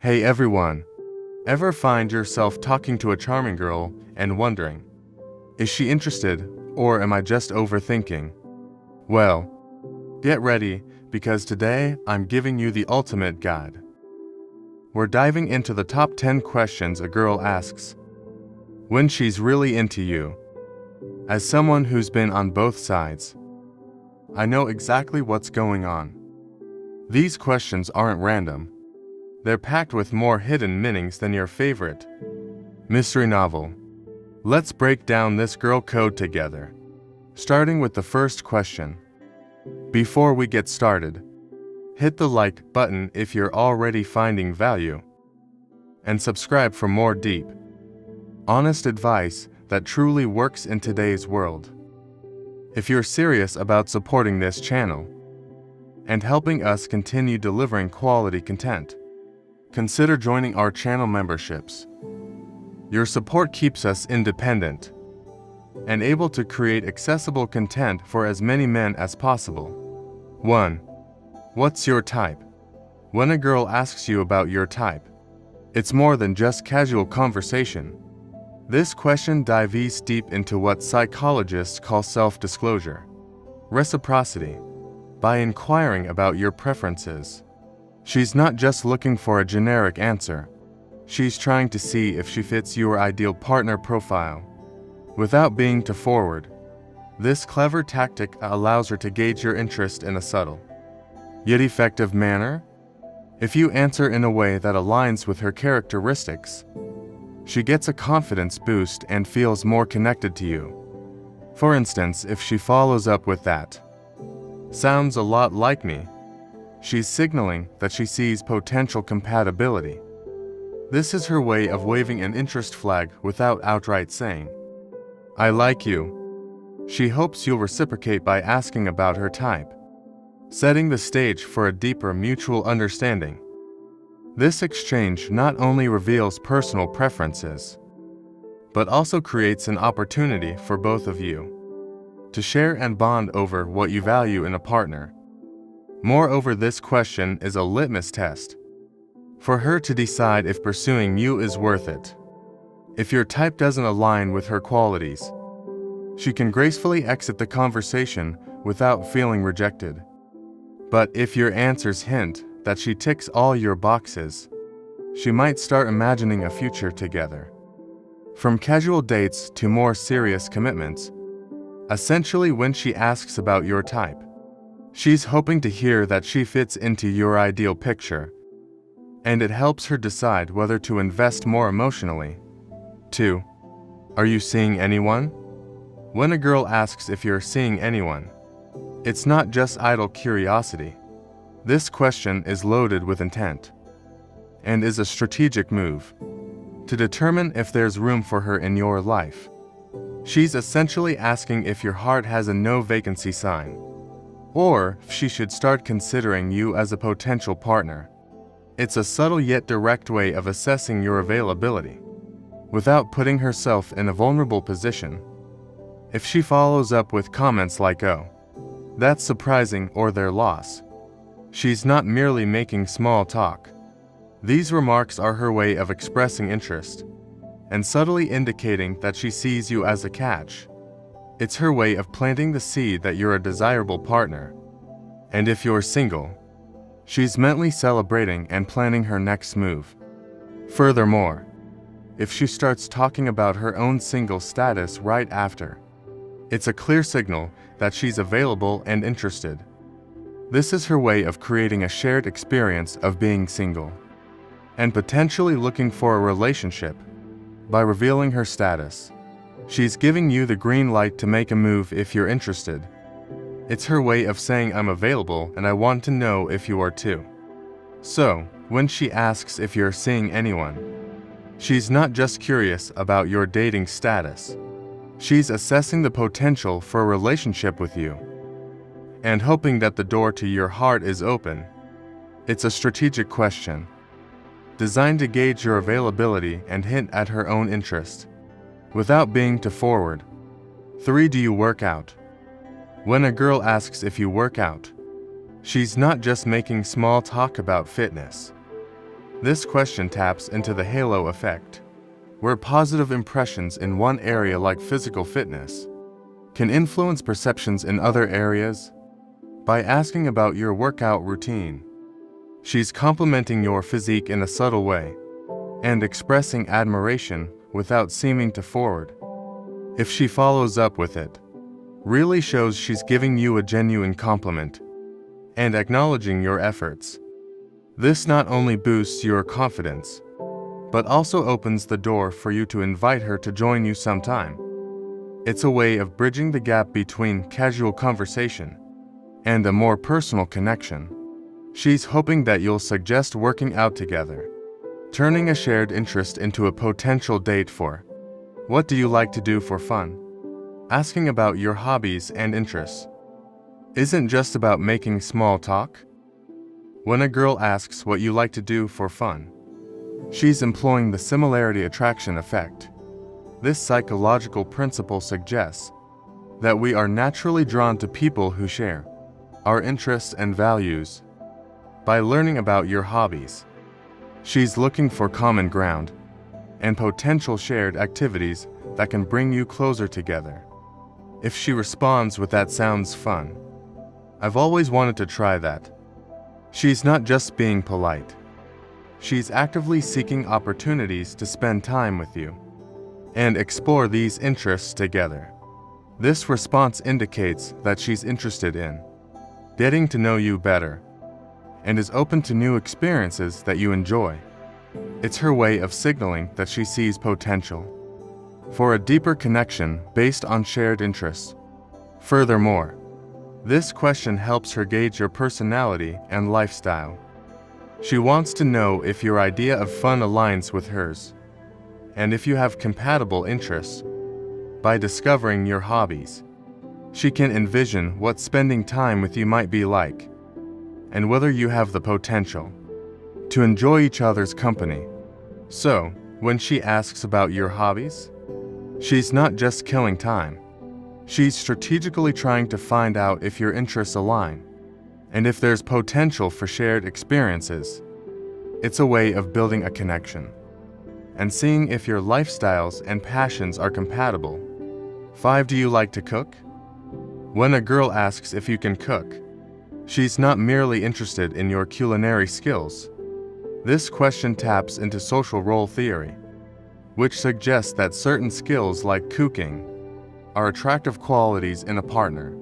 Hey everyone! Ever find yourself talking to a charming girl and wondering, is she interested or am I just overthinking? Well, get ready because today I'm giving you the ultimate guide. We're diving into the top 10 questions a girl asks when she's really into you. As someone who's been on both sides, I know exactly what's going on. These questions aren't random. They're packed with more hidden meanings than your favorite mystery novel. Let's break down this girl code together. Starting with the first question. Before we get started, hit the like button if you're already finding value, and subscribe for more deep, honest advice that truly works in today's world. If you're serious about supporting this channel and helping us continue delivering quality content, consider joining our channel memberships. Your support keeps us independent and able to create accessible content for as many men as possible. 1. What's your type? When a girl asks you about your type, it's more than just casual conversation. This question dives deep into what psychologists call self-disclosure, reciprocity. By inquiring about your preferences, she's not just looking for a generic answer. She's trying to see if she fits your ideal partner profile. Without being too forward, this clever tactic allows her to gauge your interest in a subtle, yet effective manner. If you answer in a way that aligns with her characteristics, she gets a confidence boost and feels more connected to you. For instance, if she follows up with that, "Sounds a lot like me," she's signaling that she sees potential compatibility. This is her way of waving an interest flag without outright saying, "I like you." She hopes you'll reciprocate by asking about her type, setting the stage for a deeper mutual understanding. This exchange not only reveals personal preferences, but also creates an opportunity for both of you to share and bond over what you value in a partner. Moreover, this question is a litmus test for her to decide if pursuing you is worth it. If your type doesn't align with her qualities, she can gracefully exit the conversation without feeling rejected. But if your answers hint that she ticks all your boxes, she might start imagining a future together. From casual dates to more serious commitments, essentially when she asks about your type, she's hoping to hear that she fits into your ideal picture, and it helps her decide whether to invest more emotionally. 2. Are you seeing anyone? When a girl asks if you're seeing anyone, it's not just idle curiosity. This question is loaded with intent and is a strategic move to determine if there's room for her in your life. She's essentially asking if your heart has a no vacancy sign, or if she should start considering you as a potential partner. It's a subtle yet direct way of assessing your availability without putting herself in a vulnerable position. If she follows up with comments like, "Oh, that's surprising," or "their loss," she's not merely making small talk. These remarks are her way of expressing interest and subtly indicating that she sees you as a catch. It's her way of planting the seed that you're a desirable partner. And if you're single, she's mentally celebrating and planning her next move. Furthermore, if she starts talking about her own single status right after, it's a clear signal that she's available and interested. This is her way of creating a shared experience of being single and potentially looking for a relationship. By revealing her status, she's giving you the green light to make a move if you're interested. It's her way of saying, "I'm available and I want to know if you are too." So, when she asks if you're seeing anyone, she's not just curious about your dating status. She's assessing the potential for a relationship with you and hoping that the door to your heart is open. It's a strategic question designed to gauge your availability and hint at her own interest without being too forward. 3. Do you work out? When a girl asks if you work out, she's not just making small talk about fitness. This question taps into the halo effect, where positive impressions in one area like physical fitness can influence perceptions in other areas. By asking about your workout routine, she's complimenting your physique in a subtle way and expressing admiration without seeming to forward. If she follows up with it, really shows she's giving you a genuine compliment and acknowledging your efforts. This not only boosts your confidence, but also opens the door for you to invite her to join you sometime. It's a way of bridging the gap between casual conversation and a more personal connection. She's hoping that you'll suggest working out together, turning a shared interest into a potential date for what do you like to do for fun? Asking about your hobbies and interests isn't just about making small talk. When a girl asks what you like to do for fun, she's employing the similarity attraction effect. This psychological principle suggests that we are naturally drawn to people who share our interests and values. By learning about your hobbies, she's looking for common ground and potential shared activities that can bring you closer together. If she responds with "that sounds fun, I've always wanted to try that," she's not just being polite. She's actively seeking opportunities to spend time with you and explore these interests together. This response indicates that she's interested in getting to know you better and is open to new experiences that you enjoy. It's her way of signaling that she sees potential for a deeper connection based on shared interests. Furthermore, this question helps her gauge your personality and lifestyle. She wants to know if your idea of fun aligns with hers, and if you have compatible interests. By discovering your hobbies, she can envision what spending time with you might be like, and whether you have the potential to enjoy each other's company. So, when she asks about your hobbies, she's not just killing time. She's strategically trying to find out if your interests align, and if there's potential for shared experiences. It's a way of building a connection and seeing if your lifestyles and passions are compatible. 5. Do you like to cook? When a girl asks if you can cook, she's not merely interested in your culinary skills. This question taps into social role theory, which suggests that certain skills like cooking are attractive qualities in a partner.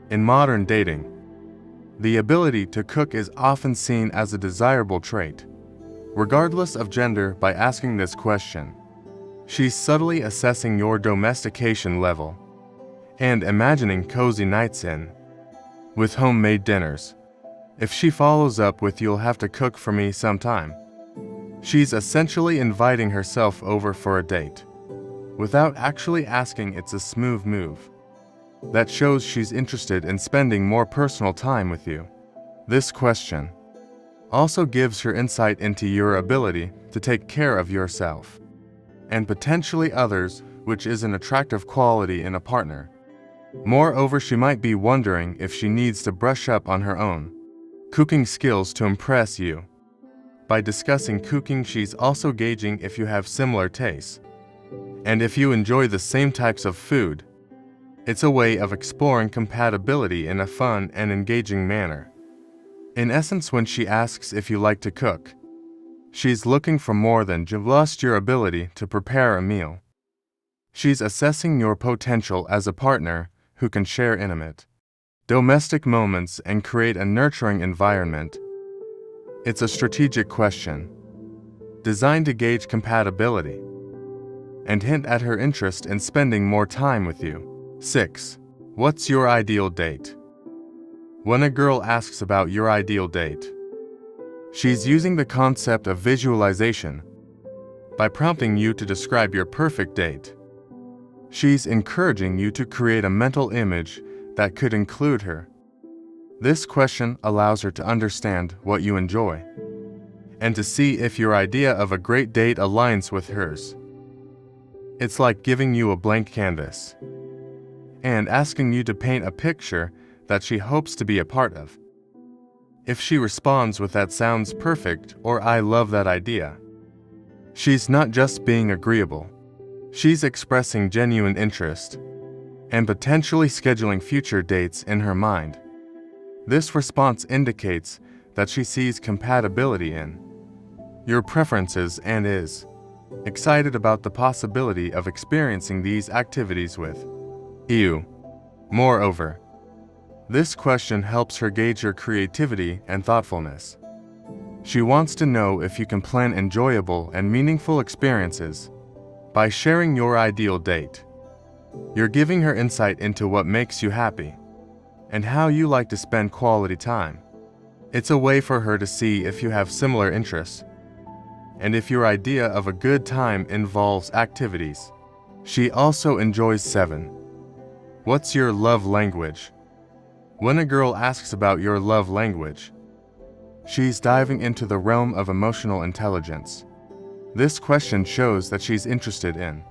In modern dating, the ability to cook is often seen as a desirable trait. Regardless of gender, by asking this question, she's subtly assessing your domestication level and imagining cozy nights in with homemade dinners. If she follows up with "you'll have to cook for me sometime," she's essentially inviting herself over for a date. Without actually asking, it's a smooth move that shows she's interested in spending more personal time with you. This question also gives her insight into your ability to take care of yourself and potentially others, which is an attractive quality in a partner. Moreover, she might be wondering if she needs to brush up on her own cooking skills to impress you. By discussing cooking, she's also gauging if you have similar tastes and if you enjoy the same types of food. It's a way of exploring compatibility in a fun and engaging manner. In essence, when she asks if you like to cook, she's looking for more than just your ability to prepare a meal. She's assessing your potential as a partner who can share intimate, domestic moments and create a nurturing environment. It's a strategic question, designed to gauge compatibility and hint at her interest in spending more time with you. 6. What's your ideal date? When a girl asks about your ideal date, she's using the concept of visualization. By prompting you to describe your perfect date, she's encouraging you to create a mental image that could include her. This question allows her to understand what you enjoy and to see if your idea of a great date aligns with hers. It's like giving you a blank canvas and asking you to paint a picture that she hopes to be a part of. If she responds with "that sounds perfect" or "I love that idea," she's not just being agreeable. She's expressing genuine interest and potentially scheduling future dates in her mind. This response indicates that she sees compatibility in your preferences and is excited about the possibility of experiencing these activities with you. Moreover, this question helps her gauge your creativity and thoughtfulness. She wants to know if you can plan enjoyable and meaningful experiences by sharing your ideal date. You're giving her insight into what makes you happy and how you like to spend quality time. It's a way for her to see if you have similar interests and if your idea of a good time involves activities she also enjoys. 7. What's your love language? When a girl asks about your love language, she's diving into the realm of emotional intelligence. This question shows that she's interested in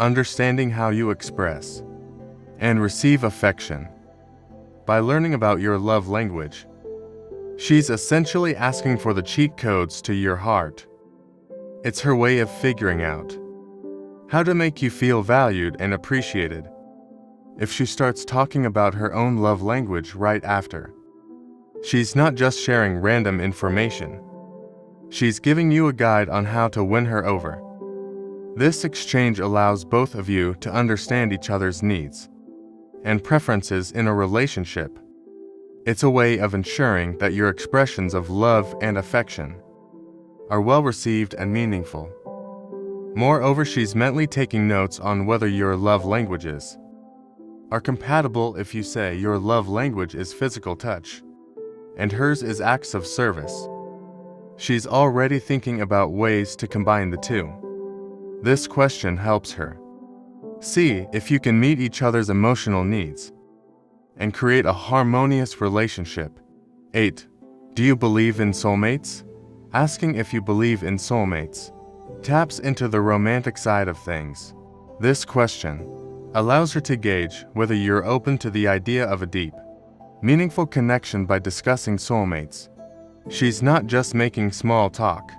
understanding how you express and receive affection. By learning about your love language, she's essentially asking for the cheat codes to your heart. It's her way of figuring out how to make you feel valued and appreciated. If she starts talking about her own love language right after, she's not just sharing random information. She's giving you a guide on how to win her over. This exchange allows both of you to understand each other's needs and preferences in a relationship. It's a way of ensuring that your expressions of love and affection are well received and meaningful. Moreover, she's mentally taking notes on whether your love languages are compatible. If you say your love language is physical touch and hers is acts of service, she's already thinking about ways to combine the two. This question helps her see if you can meet each other's emotional needs and create a harmonious relationship. 8. Do you believe in soulmates? Asking if you believe in soulmates taps into the romantic side of things. This question allows her to gauge whether you're open to the idea of a deep, meaningful connection by discussing soulmates. She's not just making small talk.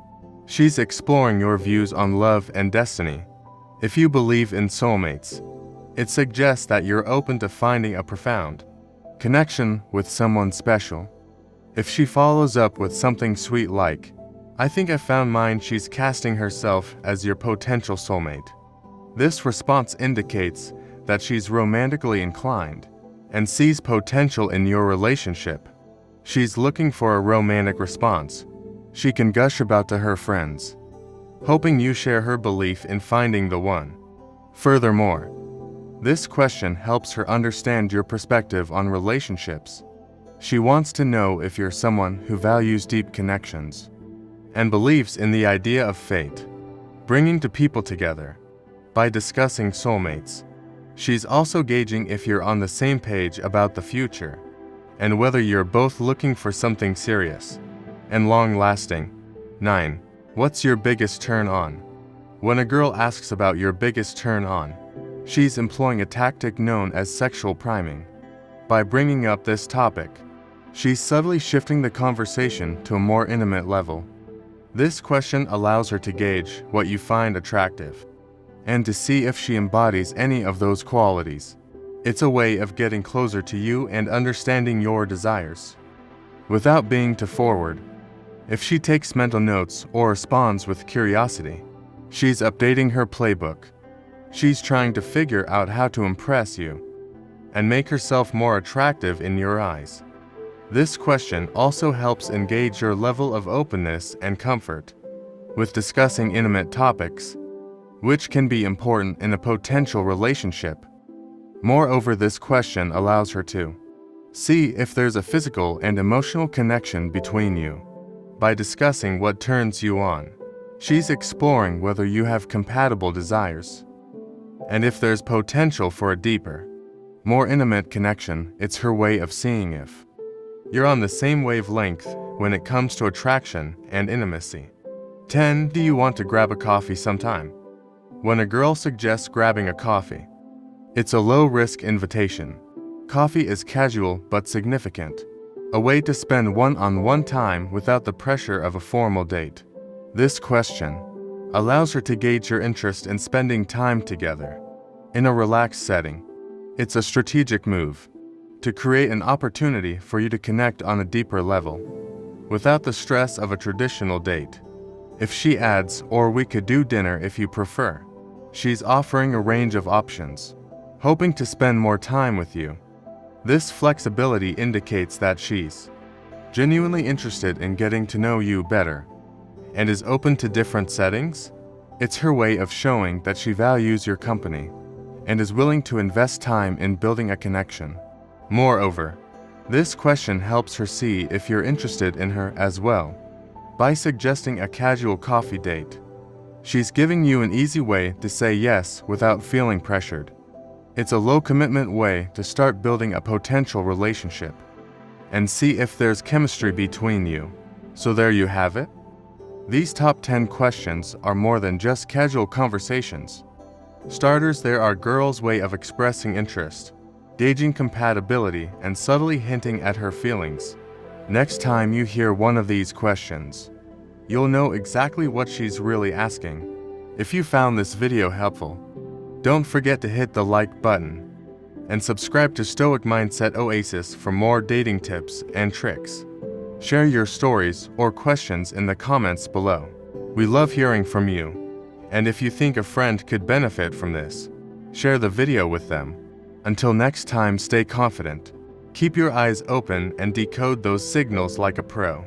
She's exploring your views on love and destiny. If you believe in soulmates, it suggests that you're open to finding a profound connection with someone special. If she follows up with something sweet like, "I think I found mine," she's casting herself as your potential soulmate. This response indicates that she's romantically inclined and sees potential in your relationship. She's looking for a romantic response she can gush about to her friends, hoping you share her belief in finding the one. Furthermore, this question helps her understand your perspective on relationships. She wants to know if you're someone who values deep connections and believes in the idea of fate, bringing two people together. By discussing soulmates, she's also gauging if you're on the same page about the future and whether you're both looking for something serious and long-lasting. 9. What's your biggest turn on? When a girl asks about your biggest turn on, she's employing a tactic known as sexual priming. By bringing up this topic, she's subtly shifting the conversation to a more intimate level. This question allows her to gauge what you find attractive and to see if she embodies any of those qualities. It's a way of getting closer to you and understanding your desires without being too forward. If she takes mental notes or responds with curiosity, she's updating her playbook. She's trying to figure out how to impress you and make herself more attractive in your eyes. This question also helps engage your level of openness and comfort with discussing intimate topics, which can be important in a potential relationship. Moreover, this question allows her to see if there's a physical and emotional connection between you. By discussing what turns you on, she's exploring whether you have compatible desires and if there's potential for a deeper, more intimate connection. It's her way of seeing if you're on the same wavelength when it comes to attraction and intimacy. 10. Do you want to grab a coffee sometime? When a girl suggests grabbing a coffee, it's a low-risk invitation. Coffee is casual but significant, A way to spend one-on-one time without the pressure of a formal date. This question allows her to gauge your interest in spending time together in a relaxed setting. It's a strategic move to create an opportunity for you to connect on a deeper level without the stress of a traditional date. If she adds, "or we could do dinner if you prefer," she's offering a range of options, hoping to spend more time with you. This flexibility indicates that she's genuinely interested in getting to know you better and is open to different settings. It's her way of showing that she values your company and is willing to invest time in building a connection. Moreover, this question helps her see if you're interested in her as well. By suggesting a casual coffee date, she's giving you an easy way to say yes without feeling pressured. It's a low-commitment way to start building a potential relationship and see if there's chemistry between you. So there you have it. These top 10 questions are more than just casual conversations. Starters, they are girls' way of expressing interest, gauging compatibility, and subtly hinting at her feelings. Next time you hear one of these questions, you'll know exactly what she's really asking. If you found this video helpful, don't forget to hit the like button and subscribe to Stoic Mindset Oasis for more dating tips and tricks. Share your stories or questions in the comments below. We love hearing from you. And if you think a friend could benefit from this, share the video with them. Until next time, stay confident. Keep your eyes open and decode those signals like a pro.